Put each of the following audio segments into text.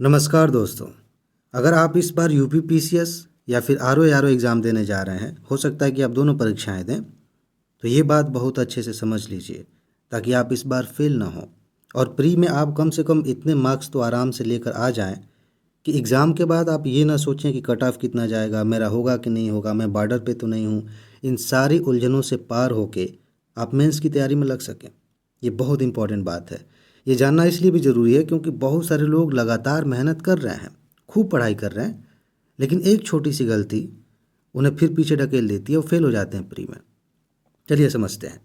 नमस्कार दोस्तों। अगर आप इस बार यूपीपीसीएस या फिर आरओ एग्ज़ाम देने जा रहे हैं, हो सकता है कि आप दोनों परीक्षाएं दें, तो ये बात बहुत अच्छे से समझ लीजिए ताकि आप इस बार फेल ना हो। और प्री में आप कम से कम इतने मार्क्स तो आराम से लेकर आ जाएं कि एग्ज़ाम के बाद आप ये ना सोचें कि कट ऑफ कितना जाएगा, मेरा होगा कि नहीं होगा, मैं बॉर्डर पे तो नहीं हूँ। इन सारी उलझनों से पार होके आप मेंस की तैयारी में लग सकें। ये बहुत इंपॉर्टेंट बात है। ये जानना इसलिए भी ज़रूरी है क्योंकि बहुत सारे लोग लगातार मेहनत कर रहे हैं, खूब पढ़ाई कर रहे हैं, लेकिन एक छोटी सी गलती उन्हें फिर पीछे ढकेल देती है और फेल हो जाते हैं प्री में। चलिए समझते हैं।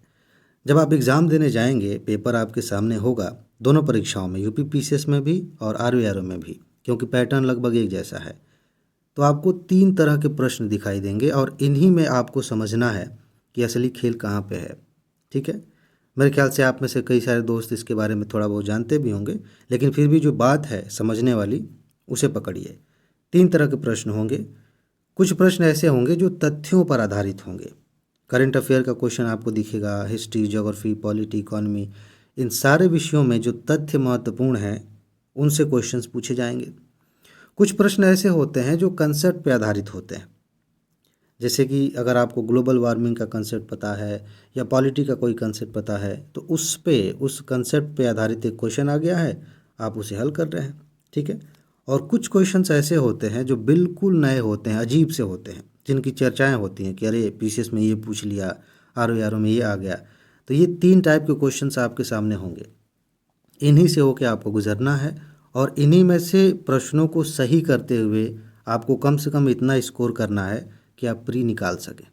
जब आप एग्ज़ाम देने जाएंगे, पेपर आपके सामने होगा, दोनों परीक्षाओं में, यूपीपीसीएस में भी और आरओ में भी, क्योंकि पैटर्न लगभग एक जैसा है। तो आपको 3 तरह के प्रश्न दिखाई देंगे और इन्हीं में आपको समझना है कि असली खेल कहाँ पे है। ठीक है। मेरे ख्याल से आप में से कई सारे दोस्त इसके बारे में थोड़ा बहुत जानते भी होंगे, लेकिन फिर भी जो बात है समझने वाली, उसे पकड़िए। 3 तरह के प्रश्न होंगे। कुछ प्रश्न ऐसे होंगे जो तथ्यों पर आधारित होंगे। करंट अफेयर का क्वेश्चन आपको दिखेगा, हिस्ट्री, ज्योग्राफी, पॉलिटी, इकोनॉमी, इन सारे विषयों में जो तथ्य महत्वपूर्ण हैं उनसे क्वेश्चंस पूछे जाएंगे। कुछ प्रश्न ऐसे होते हैं जो कंसेप्ट पे आधारित होते हैं, जैसे कि अगर आपको ग्लोबल वार्मिंग का कंसेप्ट पता है या पॉलिटी का कोई कंसेप्ट पता है, तो उस कंसेप्ट पे आधारित एक क्वेश्चन आ गया है, आप उसे हल कर रहे हैं। ठीक है। और कुछ क्वेश्चंस ऐसे होते हैं जो बिल्कुल नए होते हैं, अजीब से होते हैं, जिनकी चर्चाएं होती हैं कि अरे पीसीएस में ये पूछ लिया, आरओ में ये आ गया। तो ये 3 टाइप के क्वेश्चंस आपके सामने होंगे। इन्हीं से होके आपको गुजरना है और इन्हीं में से प्रश्नों को सही करते हुए आपको कम से कम इतना स्कोर करना है कि आप प्री निकाल सकें।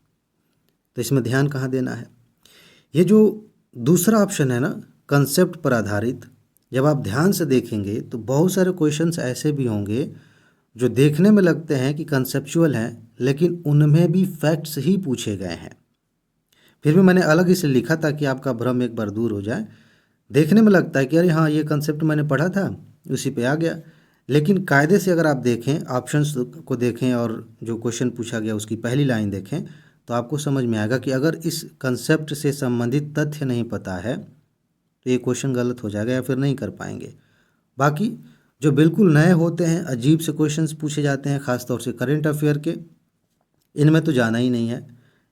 तो इसमें ध्यान कहाँ देना है? ये जो दूसरा ऑप्शन है ना, कंसेप्ट पर आधारित, जब आप ध्यान से देखेंगे तो बहुत सारे क्वेश्चंस ऐसे भी होंगे जो देखने में लगते हैं कि कंसेप्चुअल हैं, लेकिन उनमें भी फैक्ट्स ही पूछे गए हैं। फिर भी मैंने अलग इसे लिखा ताकि आपका भ्रम एक बार दूर हो जाए। देखने में लगता है कि अरे हाँ, ये कंसेप्ट मैंने पढ़ा था, उसी पे आ गया, लेकिन कायदे से अगर आप देखें, ऑप्शंस को देखें और जो क्वेश्चन पूछा गया उसकी पहली लाइन देखें, तो आपको समझ में आएगा कि अगर इस कंसेप्ट से संबंधित तथ्य नहीं पता है तो ये क्वेश्चन गलत हो जाएगा या फिर नहीं कर पाएंगे। बाकी जो बिल्कुल नए होते हैं, अजीब से क्वेश्चंस पूछे जाते हैं, ख़ासतौर से करेंट अफेयर के, इनमें तो जाना ही नहीं है।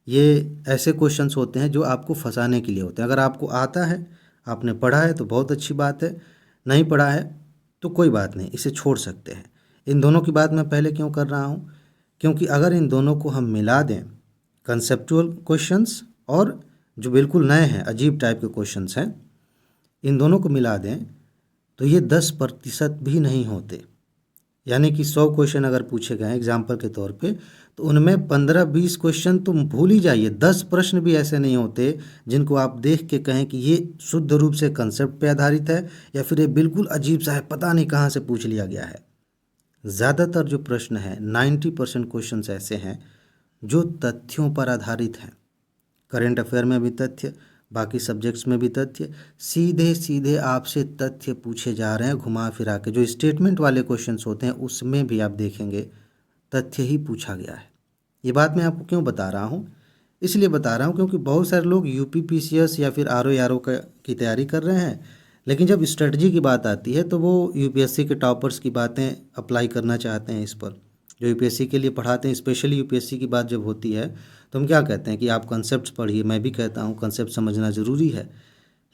ये ऐसे क्वेश्चंस होते हैं जो आपको फंसाने के लिए होते हैं। अगर आपको आता है, आपने पढ़ा है तो बहुत अच्छी बात है, नहीं पढ़ा है तो कोई बात नहीं, इसे छोड़ सकते हैं। इन दोनों की बात मैं पहले क्यों कर रहा हूँ? क्योंकि अगर इन दोनों को हम मिला दें, कंसेप्चुअल क्वेश्चंस और जो बिल्कुल नए हैं, अजीब टाइप के क्वेश्चंस हैं, इन दोनों को मिला दें तो ये 10% भी नहीं होते। यानी कि 100 क्वेश्चन अगर पूछे गए हैं एग्जाम्पल के तौर पे, तो उनमें 15-20 क्वेश्चन तो भूल ही जाइए, 10 प्रश्न भी ऐसे नहीं होते जिनको आप देख के कहें कि ये शुद्ध रूप से कंसेप्ट पे आधारित है या फिर ये बिल्कुल अजीब सा है, पता नहीं कहाँ से पूछ लिया गया है। ज़्यादातर जो प्रश्न हैं, 90% क्वेश्चन ऐसे हैं जो तथ्यों पर आधारित हैं। करेंट अफेयर में भी तथ्य, बाकी सब्जेक्ट्स में भी तथ्य, सीधे सीधे आपसे तथ्य पूछे जा रहे हैं घुमा फिरा के। जो स्टेटमेंट वाले क्वेश्चंस होते हैं उसमें भी आप देखेंगे तथ्य ही पूछा गया है। ये बात मैं आपको क्यों बता रहा हूँ? इसलिए बता रहा हूँ क्योंकि बहुत सारे लोग यूपीपीसीएस या फिर आरओ की तैयारी कर रहे हैं, लेकिन जब स्ट्रेटजी की बात आती है तो वो यूपीएससी के टॉपर्स की बातें अप्लाई करना चाहते हैं इस पर। जो यूपीएससी के लिए पढ़ाते हैं, स्पेशली यूपीएससी की बात जब होती है तो हम क्या कहते हैं कि आप कंसेप्ट पढ़िए। मैं भी कहता हूँ कंसेप्ट समझना ज़रूरी है,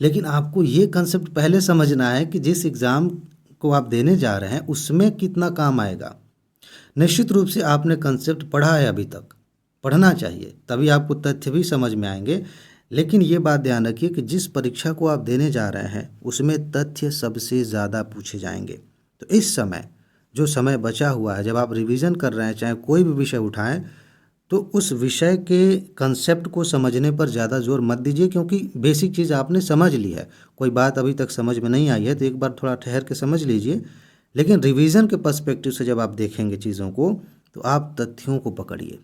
लेकिन आपको ये कंसेप्ट पहले समझना है कि जिस एग्ज़ाम को आप देने जा रहे हैं उसमें कितना काम आएगा। निश्चित रूप से आपने कंसेप्ट पढ़ा है, अभी तक पढ़ना चाहिए, तभी आपको तथ्य भी समझ में आएंगे। लेकिन ये बात ध्यान रखिए कि जिस परीक्षा को आप देने जा रहे हैं उसमें तथ्य सबसे ज़्यादा पूछे जाएंगे। तो इस समय जो समय बचा हुआ है, जब आप रिवीजन कर रहे हैं, चाहे कोई भी विषय उठाएं, तो उस विषय के कंसेप्ट को समझने पर ज़्यादा जोर मत दीजिए, क्योंकि बेसिक चीज़ आपने समझ ली है। कोई बात अभी तक समझ में नहीं आई है तो एक बार थोड़ा ठहर के समझ लीजिए, लेकिन रिवीजन के पर्सपेक्टिव से जब आप देखेंगे चीज़ों को तो आप तथ्यों को पकड़िए।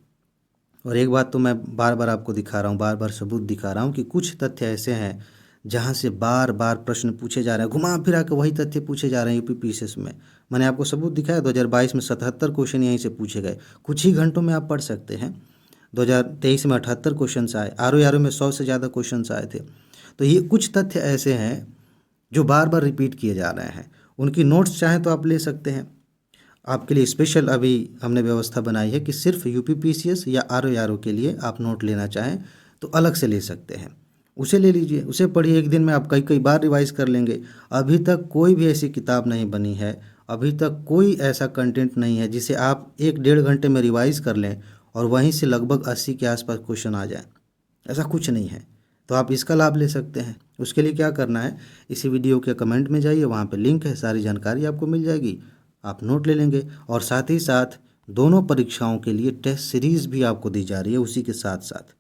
और एक बात तो मैं बार बार आपको दिखा रहा हूँ, बार बार सबूत दिखा रहा हूँ कि कुछ तथ्य ऐसे हैं जहाँ से बार बार प्रश्न पूछे जा रहे हैं, घुमा फिरा के वही तथ्य पूछे जा रहे हैं यूपीपीसीएस में। मैंने आपको सबूत दिखाया, 2022 में 77 क्वेश्चन यहीं से पूछे गए, कुछ ही घंटों में आप पढ़ सकते हैं। 2023 में 78 क्वेश्चन आए, आरओ में 100 से ज़्यादा क्वेश्चन आए थे। तो ये कुछ तथ्य ऐसे हैं जो बार बार रिपीट किए जा रहे हैं। उनकी नोट्स चाहें तो आप ले सकते हैं, आपके लिए स्पेशल अभी हमने व्यवस्था बनाई है कि सिर्फ यूपीपीसीएस या आरओ के लिए आप नोट लेना चाहें तो अलग से ले सकते हैं। उसे ले लीजिए, उसे पढ़िए, एक दिन में आप कई कई बार रिवाइज कर लेंगे। अभी तक कोई भी ऐसी किताब नहीं बनी है, अभी तक कोई ऐसा कंटेंट नहीं है जिसे आप 1-1.5 घंटे में रिवाइज कर लें और वहीं से लगभग 80 के आसपास क्वेश्चन आ जाए। ऐसा कुछ नहीं है। तो आप इसका लाभ ले सकते हैं। उसके लिए क्या करना है, इसी वीडियो के कमेंट में जाइए, वहाँ पे लिंक है, सारी जानकारी आपको मिल जाएगी, आप नोट ले लेंगे। और साथ ही साथ दोनों परीक्षाओं के लिए टेस्ट सीरीज़ भी आपको दी जा रही है उसी के साथ साथ।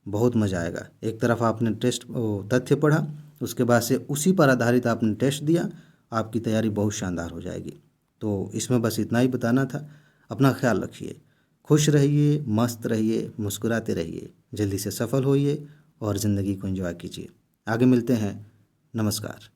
बहुत मज़ा आएगा। एक तरफ आपने तथ्य पढ़ा, उसके बाद से उसी पर आधारित आपने टेस्ट दिया, आपकी तैयारी बहुत शानदार हो जाएगी। तो इसमें बस इतना ही बताना था। अपना ख्याल रखिए, खुश रहिए, मस्त रहिए, मुस्कुराते रहिए, जल्दी से सफल होइए और ज़िंदगी को एंजॉय कीजिए। आगे मिलते हैं। नमस्कार।